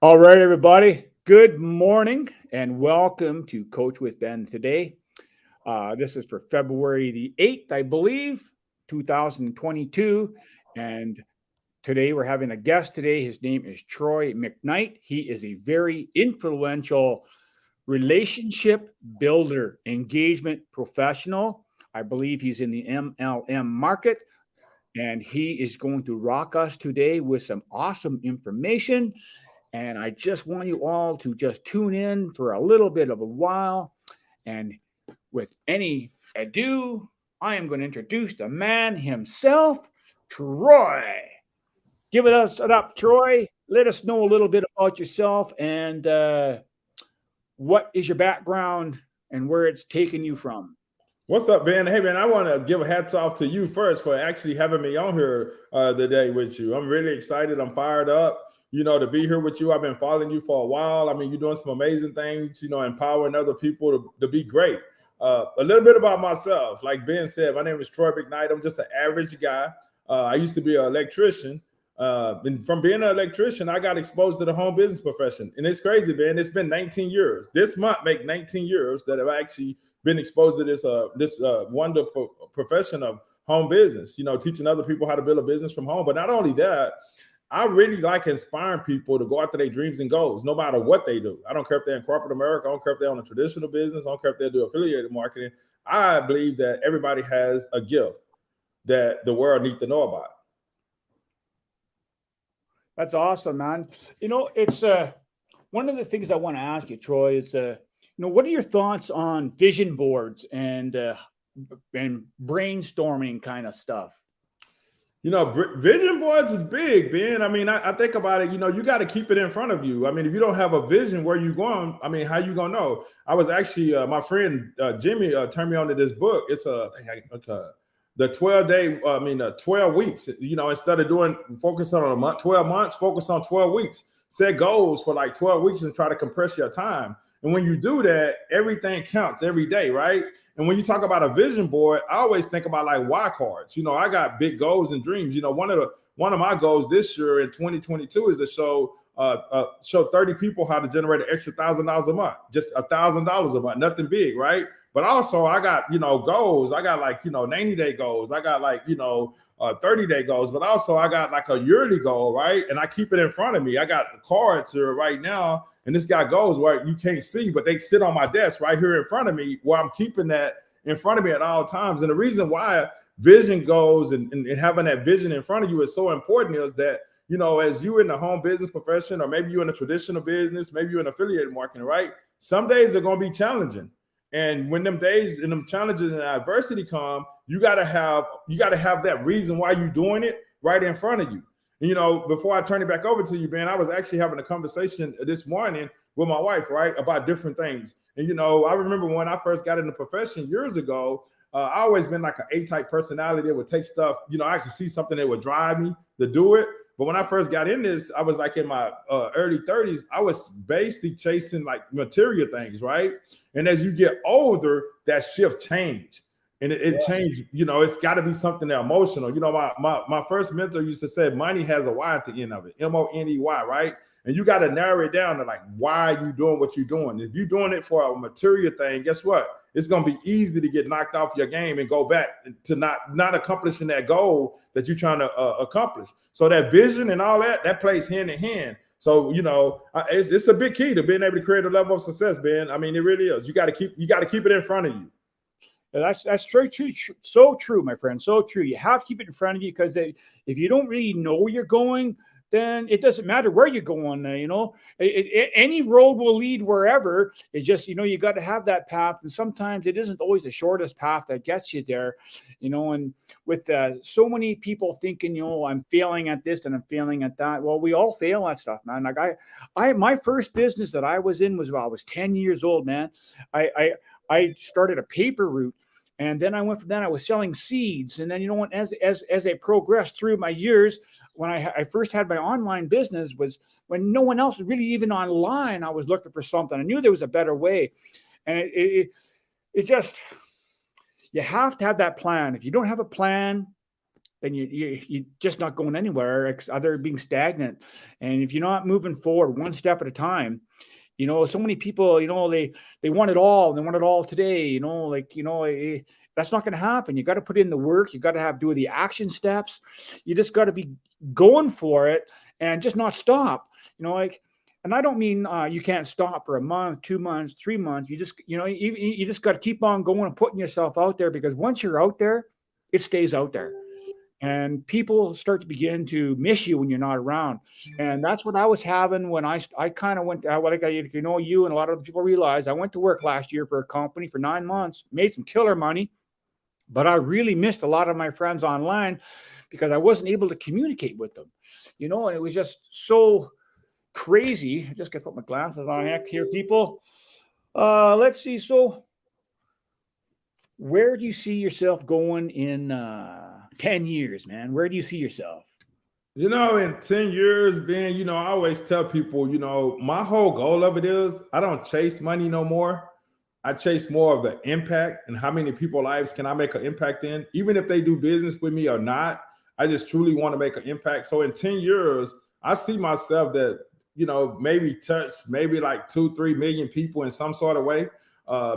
All right, everybody. Good morning and welcome to Coach with Ben today. This is for February the 8th, I believe, 2022. And today we're having a guest today. His name is Troy McKnight. He is a very influential relationship builder, engagement professional. I believe he's in the MLM market and he is going to rock us today with some awesome information. And I just want you all to just tune in for a little bit of a while. And with any ado, I am going to introduce the man himself, Troy. Give it us up, Troy. Let us know a little bit about yourself and what is your background and where it's taken you from. What's up, Ben? Hey, man, I want to give a hats off to you first for actually having me on here today with you. I'm really excited. I'm fired up, to be here with you. I've been following you for a while. I mean, you're doing some amazing things, empowering other people to be great. A little bit about myself. Like Ben said, my name is Troy McKnight. I'm just an average guy. I used to be an electrician. And from being an electrician, I got exposed to the home business profession. And it's crazy, man. It's been 19 years. This month make 19 years that I've actually been exposed to this wonderful profession of home business, teaching other people how to build a business from home. But not only that, I really like inspiring people to go after their dreams and goals, no matter what they do. I don't care if they're in corporate America. I don't care if they're on a traditional business. I don't care if they do affiliated marketing. I believe that everybody has a gift that the world needs to know about. That's awesome, man. It's one of the things I want to ask you, Troy, is what are your thoughts on vision boards and brainstorming kind of stuff? Vision boards is big, Ben. I mean, I think about it, you got to keep it in front of you. I mean, if you don't have a vision where you going, I mean, how you going to know? I was actually, my friend Jimmy turned me on to this book. It's the 12 weeks, instead of focus on a month, 12 months, focus on 12 weeks, set goals for like 12 weeks and try to compress your time. And when you do that, everything counts every day, right? And when you talk about a vision board, I always think about like why cards. I got big goals and dreams. One of my goals this year in 2022 is to show 30 people how to generate an extra $1,000 a month, just $1,000 a month, nothing big, right? But also I got, goals. I got like, 90-day goals. I got like, 30-day goals, but also I got like a yearly goal, right? And I keep it in front of me. I got cards here right now, and this got goals where you can't see, but they sit on my desk right here in front of me where I'm keeping that in front of me at all times. And the reason why vision goals and having that vision in front of you is so important is that, as you in the home business profession, or maybe you're in a traditional business, maybe you're in affiliate marketing, right? Some days are going to be challenging. And when them days and them challenges and adversity come, you gotta have that reason why you're doing it right in front of you. And, before I turn it back over to you, Ben, I was actually having a conversation this morning with my wife, right, about different things. And I remember when I first got in the profession years ago, I always been like an A-type personality that would take stuff. I could see something that would drive me to do it. But when I first got in this, I was like in my early 30s. I was basically chasing like material things, right? And as you get older, that shift changed. And it changed, it's got to be something that emotional. My first mentor used to say money has a Y at the end of it, MONEY, right? And you got to narrow it down to like, why are you doing what you're doing? If you're doing it for a material thing, guess what? It's going to be easy to get knocked off your game and go back to not accomplishing that goal that you're trying to accomplish. So that vision and all that plays hand in hand. So, it's a big key to being able to create a level of success, Ben. I mean, it really is. You got to keep it in front of you. That's true, so true, my friend, so true. You have to keep it in front of you because if you don't really know where you're going, then it doesn't matter where you're going. Any road will lead wherever. It's just, you got to have that path. And sometimes it isn't always the shortest path that gets you there, and with so many people thinking, I'm failing at this and I'm failing at that. Well, we all fail at stuff, man. Like my first business that I was in was when I was 10 years old, man. I started a paper route. And then I went from that. I was selling seeds, and then as I progressed through my years, when I first had my online business was when no one else was really even online. I was looking for something. I knew there was a better way, and it just, you have to have that plan. If you don't have a plan, then you're just not going anywhere other than being stagnant. And if you're not moving forward one step at a time, so many people, they want it all, and they want it all today, that's not going to happen. You got to put in the work. You got to do the action steps. You just got to be going for it and just not stop, and I don't mean you can't stop for a month, 2 months, 3 months. You just, you just got to keep on going and putting yourself out there, because once you're out there, it stays out there. And people start to begin to miss you when you're not around. And that's what I was having when I kind of went, you and a lot of people realize, I went to work last year for a company for 9 months, made some killer money, but I really missed a lot of my friends online because I wasn't able to communicate with them, and it was just so crazy. I just got to put my glasses on here, people. Let's see. So where do you see yourself going in 10 years, man? Where do you see yourself? In 10 years, Ben, I always tell people, my whole goal of it is I don't chase money no more. I chase more of the impact and how many people's lives can I make an impact in, even if they do business with me or not. I just truly want to make an impact. So in 10 years, I see myself that, maybe touch maybe like 2-3 million people in some sort of way.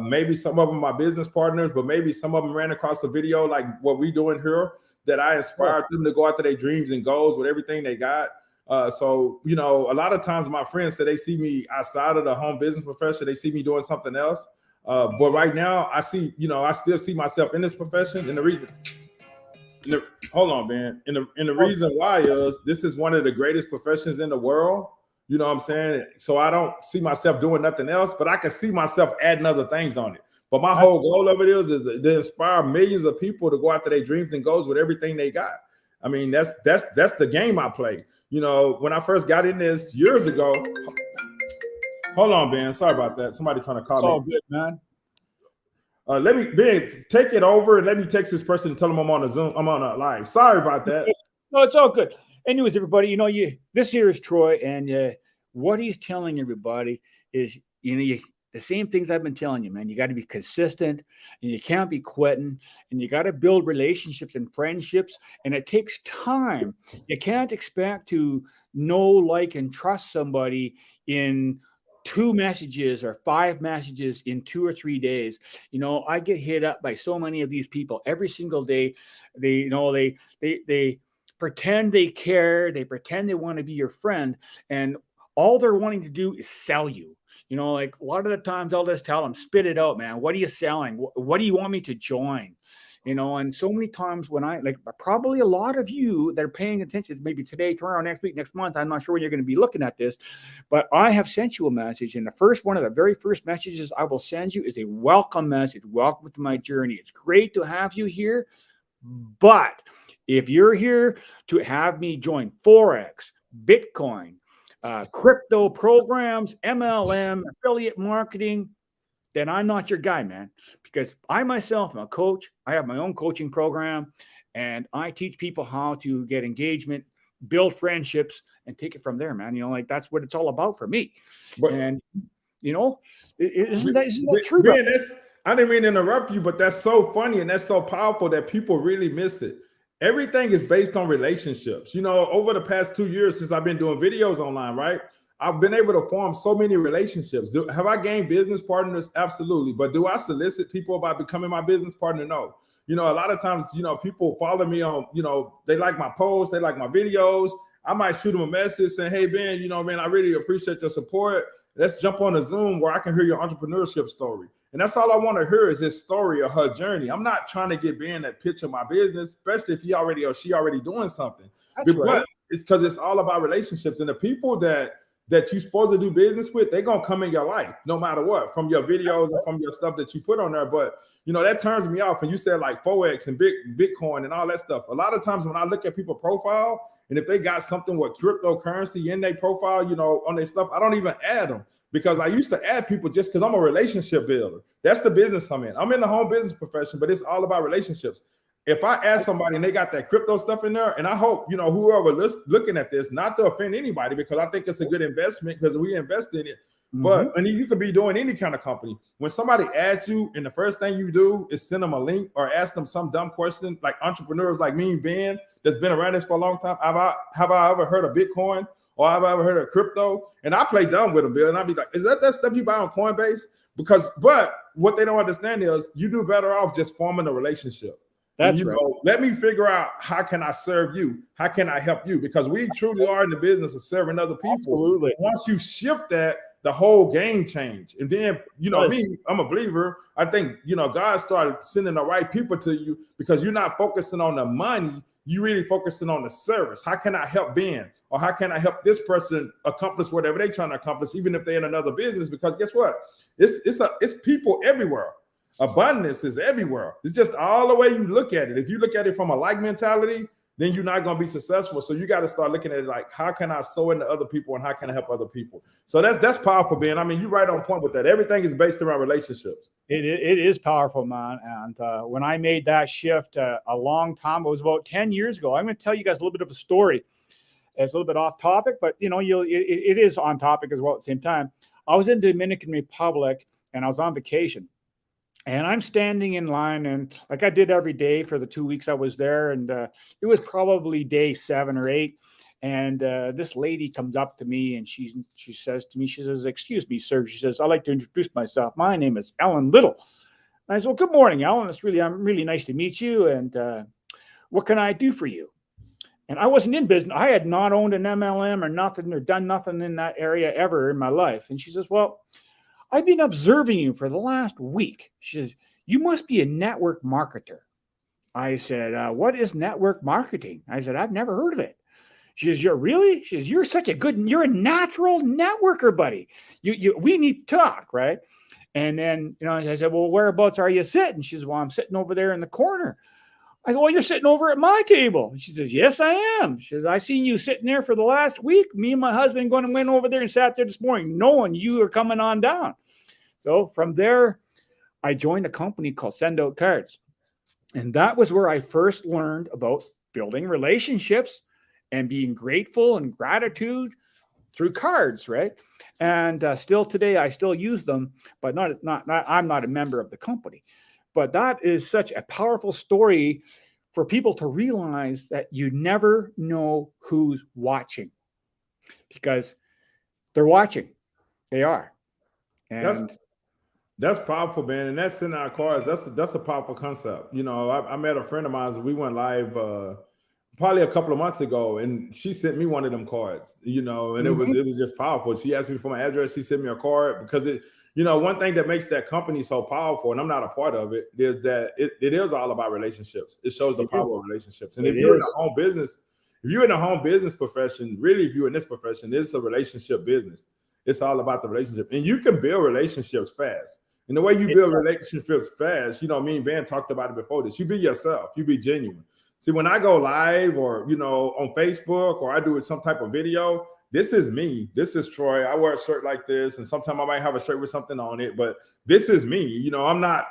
Maybe some of them are business partners, but maybe some of them ran across a video like what we doing here, that I inspired them to go after their dreams and goals with everything they got. So, a lot of times my friends say they see me outside of the home business profession. They see me doing something else. But right now I see, I still see myself in this profession. And the reason, hold on, man. And the reason why is this is one of the greatest professions in the world. You know what I'm saying? So I don't see myself doing nothing else, but I can see myself adding other things on it. But my whole goal of it is to inspire millions of people to go after their dreams and goals with everything they got. I mean, that's the game I play. When I first got in this years ago. Hold on, Ben. Sorry about that. Somebody trying to call me. All good, man. Let me, Ben, take it over and let me text this person and tell them I'm on a Zoom. I'm on a live. Sorry about that. No, it's all good. Anyways, everybody, this here is Troy, and what he's telling everybody is, the same things I've been telling you, man. You got to be consistent, and you can't be quitting, and you got to build relationships and friendships, and it takes time. You can't expect to know, like, and trust somebody in 2 messages or 5 messages in 2 or 3 days. I get hit up by so many of these people every single day. They pretend they care. They pretend they want to be your friend, and all they're wanting to do is sell you. Like a lot of the times I'll just tell them, spit it out, man. What are you selling? What do you want me to join? And so many times when probably a lot of you that are paying attention, maybe today, tomorrow, next week, next month, I'm not sure when you're going to be looking at this, but I have sent you a message. And the first one of the very first messages I will send you is a welcome message. Welcome to my journey. It's great to have you here. But if you're here to have me join Forex, Bitcoin, crypto programs, MLM, affiliate marketing, then I'm not your guy, man. Because I myself am a coach. I have my own coaching program, and I teach people how to get engagement, build friendships, and take it from there, man. That's what it's all about for me. But, and isn't that true? Ben, I didn't mean to interrupt you, but that's so funny and that's so powerful that people really miss it. Everything is based on relationships. Over the past 2 years since I've been doing videos online, right? I've been able to form so many relationships. Have I gained business partners? Absolutely. But do I solicit people about becoming my business partner? No. A lot of times, people follow me on, they like my posts, they like my videos. I might shoot them a message saying, hey, Ben, man, I really appreciate your support. Let's jump on a Zoom where I can hear your entrepreneurship story. And that's all I want to hear is this story of her journey. I'm not trying to get Ben that pitch of my business, especially if he already or she already doing something. But right. It's because it's all about relationships. And the people that you're supposed to do business with, they're going to come in your life no matter what, from your videos and from your stuff that you put on there. But, that turns me off. And you said like Forex and Bitcoin and all that stuff. A lot of times when I look at people's profile, and if they got something with cryptocurrency in their profile, on their stuff, I don't even add them. Because I used to add people just because I'm a relationship builder. That's the business I'm in. I'm in the home business profession, but it's all about relationships. If I ask somebody and they got that crypto stuff in there, and I hope, whoever looking at this, not to offend anybody, because I think it's a good investment because we invest in it. But and you could be doing any kind of company. When somebody asks you, and the first thing you do is send them a link or ask them some dumb question, like entrepreneurs like me and Ben, that's been around this for a long time. Have I ever heard of Bitcoin or have I ever heard of crypto? And I play dumb with them, Bill. And I'll be like, is that stuff you buy on Coinbase? But what they don't understand is you do better off just forming a relationship. That's right. Let me figure out how can I serve you? How can I help you? Because we truly are in the business of serving other people. Absolutely. Once you shift that, the whole game changed. And then, me, I'm a believer. I think, God started sending the right people to you because you're not focusing on the money. You're really focusing on the service. How can I help Ben? Or how can I help this person accomplish whatever they're trying to accomplish, even if they're in another business? Because guess what? It's people everywhere. Abundance is everywhere. It's just all the way you look at it. If you look at it from a like mentality, then you're not going to be successful. So you got to start looking at it like, how can I sow into other people and how can I help other people? So that's powerful, Ben. I mean, you're right on point with that. Everything is based around relationships. It is powerful, man. And when I made that shift a long time, it was about 10 years ago. I'm going to tell you guys a little bit of a story. It's a little bit off topic, but it is on topic as well at the same time. I was in the Dominican Republic and I was on vacation. And I'm standing in line, and like I did every day for the 2 weeks I was there, and it was probably day 7 or 8. And this lady comes up to me, and she says to me, she says, "Excuse me, sir." She says, "I'd like to introduce myself. My name is Ellen Little." And I said, "Well, good morning, Ellen. I'm really nice to meet you. And what can I do for you?" And I wasn't in business. I had not owned an MLM or nothing or done nothing in that area ever in my life. And she says, "Well, I've been observing you for the last week." She says, "You must be a network marketer." I said, "What is network marketing?" I said, "I've never heard of it." She says, "You're really?" She says, "You're a natural networker, buddy. We need to talk, right?" And then, I said, "Well, whereabouts are you sitting?" She says, "Well, I'm sitting over there in the corner." I said, "Well, you're sitting over at my table." She says, "Yes, I am." She says, "I seen you sitting there for the last week. Me and my husband went over there and sat there this morning, knowing you are coming on down." So from there, I joined a company called Send Out Cards. And that was where I first learned about building relationships and being grateful and gratitude through cards, right? And still today, I still use them, but I'm not a member of the company. But that is such a powerful story for people to realize that you never know who's watching, because they're watching. They are. And that's powerful, man. And that's in our cards. That's a powerful concept. I met a friend of mine. We went live probably a couple of months ago, and she sent me one of them cards, and it was just powerful. She asked me for my address. She sent me a card because one thing that makes that company so powerful, and I'm not a part of it, is that it is all about relationships. It shows the power of relationships. And if you're in the home business profession, really, if you're in this profession, it's a relationship business. It's all about the relationship. And you can build relationships fast. And the way you build relationships fast, me and Ben talked about it before this. You be yourself. You be genuine. See, when I go live or, on Facebook or I do some type of video, this is me. This is Troy. I wear a shirt like this. And sometimes I might have a shirt with something on it. But this is me. I'm not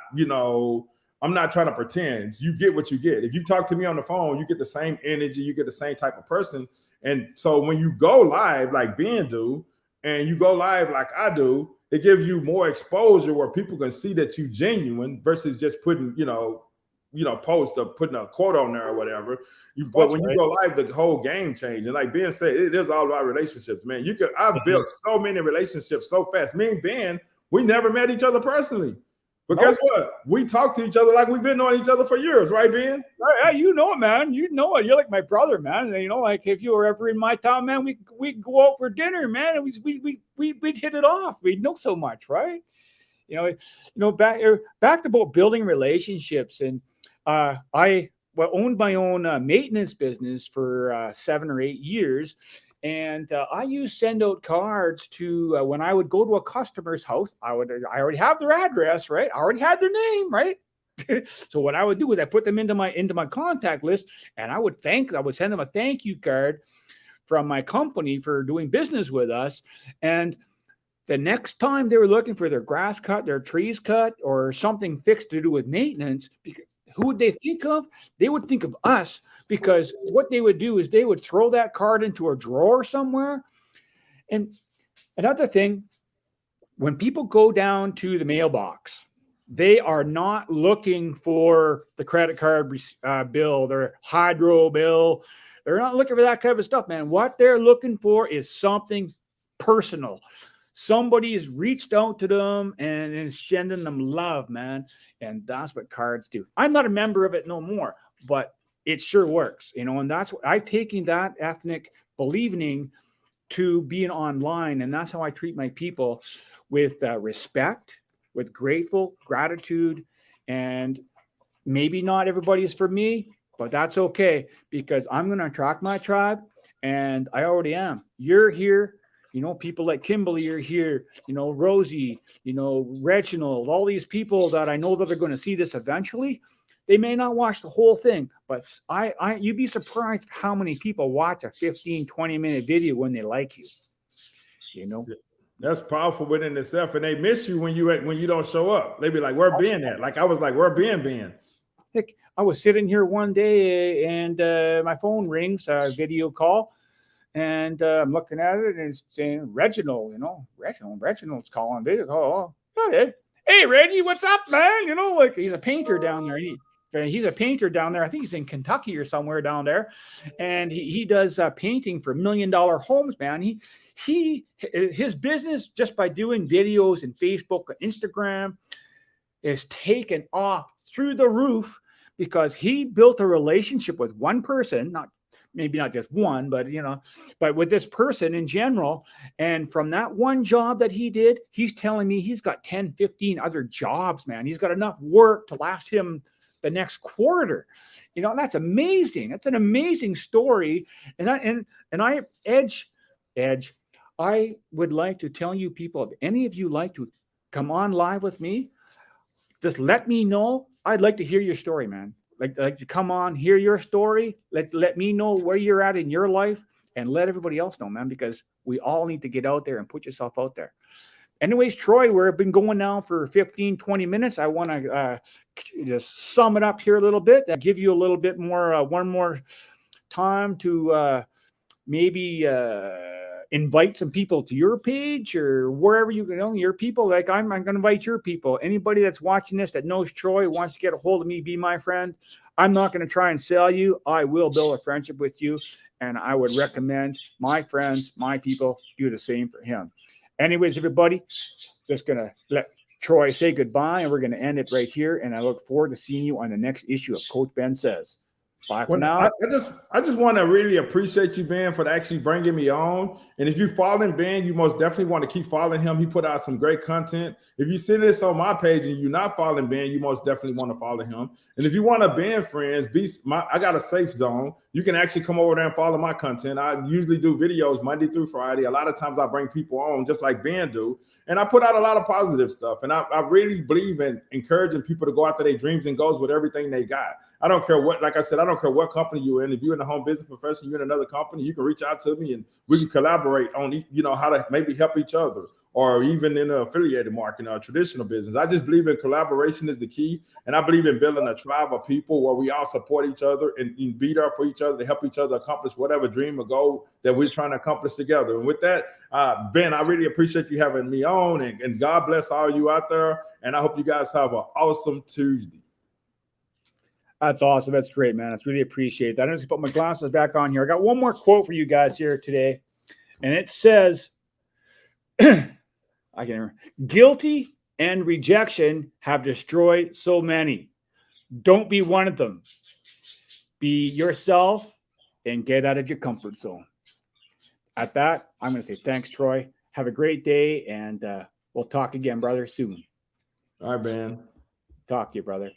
trying to pretend. You get what you get. If you talk to me on the phone, you get the same energy. You get the same type of person. And so when you go live like Ben do, and you go live like I do, it gives you more exposure where people can see that you genuine versus just putting, post or putting a quote on there or whatever. But when you go live, the whole game changes. And like Ben said, it is all about relationships, man. I've built so many relationships so fast. Me and Ben, we never met each other personally. But guess what? We talk to each other like we've been knowing each other for years, right, Ben? Yeah, it, man. You know it. You're like my brother, man. Like if you were ever in my town, man, we'd go out for dinner, man. And we'd hit it off. We'd know so much, right? Back to about building relationships. And I owned my own maintenance business for 7 or 8 years. And I used Send Out Cards to when I would go to a customer's house. I already have their address, right? I already had their name, right? So what I would do is I put them into my contact list, and I would send them a thank you card from my company for doing business with us. And the next time they were looking for their grass cut, their trees cut, or something fixed to do with maintenance, who would they think of? They would think of us, because what they would do is they would throw that card into a drawer somewhere. And another thing, when people go down to the mailbox, they are not looking for the credit card bill, their hydro bill. They're not looking for that kind of stuff, man. What they're looking for is something personal. Somebody has reached out to them and is sending them love, man. And that's what cards do. I'm not a member of it no more, but it sure works, and that's what I've taken that ethnic believing to being online. And that's how I treat my people, with respect, with gratitude. And maybe not everybody is for me, but that's okay, because I'm going to attract my tribe, and I already am. You're here. People like Kimberly are here, Rosie, Reginald, all these people that I know that are going to see this eventually. They may not watch the whole thing, but you'd be surprised how many people watch a 15, 20-minute video when they like you. That's powerful within itself. And they miss you when you don't show up. They be like, where Ben at? Like, I was like, where Ben? Heck, I was sitting here one day and my phone rings, a video call. And I'm looking at it and it's saying Reginald, Reginald's calling video call. Oh, hey, Reggie, what's up, man? Like, he's a painter down there. He's a painter down there. I think he's in Kentucky or somewhere down there. And he does painting for $1 million homes, man. His business, just by doing videos and Facebook and Instagram, is taken off through the roof, because he built a relationship with one person, maybe not just one, but with this person in general. And from that one job that he did, he's telling me he's got 10, 15 other jobs, man. He's got enough work to last him the next quarter. That's amazing. That's an amazing story. And Edge, I would like to tell you people, if any of you like to come on live with me, just let me know. I'd like to hear your story, man. Like to come on, hear your story. Let me know where you're at in your life, and let everybody else know, man, because we all need to get out there and put yourself out there. Anyways, Troy, we've been going now for 15, 20 minutes. I want to just sum it up here a little bit. I'll give you a little bit more, one more time to maybe invite some people to your page or wherever your people. Like, I'm going to invite your people. Anybody that's watching this that knows Troy, wants to get a hold of me, be my friend. I'm not going to try and sell you. I will build a friendship with you. And I would recommend my friends, my people, do the same for him. Anyways, everybody, just going to let Troy say goodbye, and we're going to end it right here. And I look forward to seeing you on the next issue of Coach Ben Says. Bye for now. I just want to really appreciate you, Ben, for actually bringing me on. And if you're following Ben, you most definitely want to keep following him. He put out some great content. If you see this on my page and you're not following Ben, you most definitely want to follow him. And if you want to Ben friends, I got a safe zone. You can actually come over there and follow my content. I usually do videos Monday through Friday. A lot of times I bring people on just like Ben do. And I put out a lot of positive stuff. And I really believe in encouraging people to go after their dreams and goals with everything they got. I don't care what, like I said, I don't care what company you're in. If you're in the home business profession, you're in another company, you can reach out to me and we can collaborate on, how to maybe help each other, or even in an affiliated market or traditional business. I just believe in collaboration is the key. And I believe in building a tribe of people where we all support each other and be there for each other to help each other accomplish whatever dream or goal that we're trying to accomplish together. And with that, Ben, I really appreciate you having me on, and God bless all you out there. And I hope you guys have an awesome Tuesday. That's awesome. That's great, man. I really appreciate that. I'm just going to put my glasses back on here. I got one more quote for you guys here today. And it says, I can't remember. Guilty and rejection have destroyed so many. Don't be one of them. Be yourself and get out of your comfort zone. At that, I'm going to say thanks, Troy. Have a great day, and we'll talk again, brother, soon. All right, man. Talk to you, brother.